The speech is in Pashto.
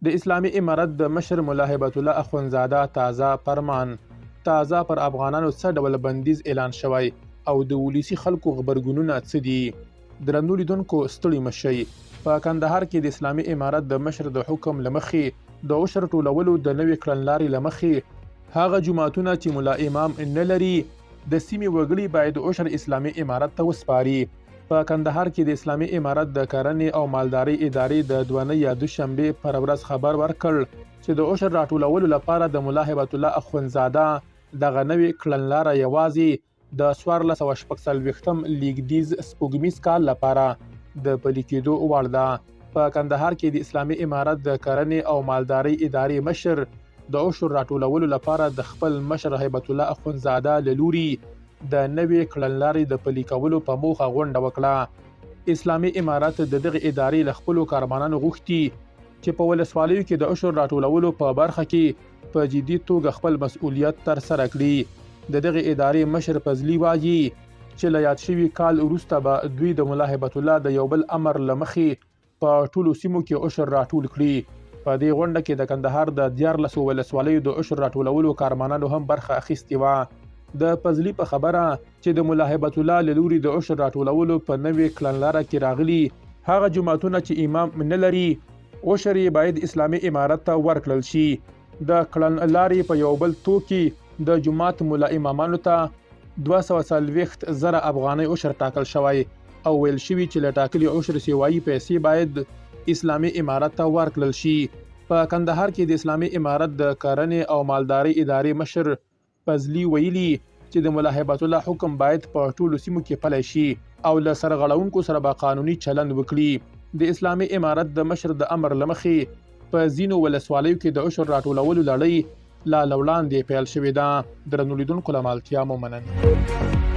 د اسلامي امارت د مشر ملا هیبت الله اخونزاده تازه پر افغانانو څه ډول بندیز اعلان شوی او د ولسی خلکو غبرګونونه څه دي؟ درنو لیدونکو ستړي مشئ. په کندهار کې د اسلامي امارت د مشر د حکم لمخې د عشر ټولولو د نوې کړنلارې لمخې هغه جماعتونه چې ملا امام نه لري د سیمې وګړي باید عشر اسلامي امارت ته وسپاري. په کندهار کې د اسلامي امارت د کرنې او مالدارۍ ادارې د دوانۍ یا دوشنبه پر ورځ خبر ورکړ چې د عشر راټولولو لپاره د ملا هیبت الله اخونزاده دغه نوې کړنلاره یوازې د 1440م لیګدیز سپوږمیز کال لپاره د پلي کېدو وړ ده. په کندهار کې د اسلامي امارت د کرنې او مالدارۍ ادارې مشر د عشر راټولولو لپاره د خپل مشر هیبت الله اخونزاده له لوري د نوې کړنلارې د پلي کولو په موخه غونډه وکړه. اسلامي امارت د دغه ادارې له خپلو کارمانانو غوښتي چې په ولسوالیو کې د عشر راټولولو په برخه کې په جدي توګه خپل مسؤلیت ترسره کړي. د دغه ادارې مشر فضلي وایي چې له یاد شوي کال وروسته به دوی د ملا هیبت الله د یو بل امر له مخې په ټولو سیمو کې عشر راټول کړي. په دې غونډه کې د کندهار د 14 ولسوالیو د عشر راټولولو کارمانانو هم برخه اخیستې وه. د فضلي په خبره چې د ملا هیبت الله له لوري د عشر راټولولو په نوې کړنلاره کې راغلي هغه جماعتونه چې امام نه لري عشر یې باید اسلامي امارت ته ورکړل شي. د کړنلارې په یو بل توکي د جماعت ملا امامانو ته 240,000 افغانۍ عشر ټاکل شوی او ویل شوي چې له ټاکلي عشر سیوایي پیسې باید اسلامي امارت ته ورکړل شي. په کندهار کې د اسلامي امارت د کرنې او مالدارۍ ادارې مشر فضلي ویلي چې د ملا هیبت الله حکم باید په ټولو سیمو کې پلی شي او له سرغړونکو سره به قانوني چلند وکړي. د اسلامي امارت د مشر د امر لمخې په ځینو ولسوالیو کې د عشر راټولولو لړۍ لا وړاندې پیل شوې ده. درنو لیدونکو له مالتیا مو مننه.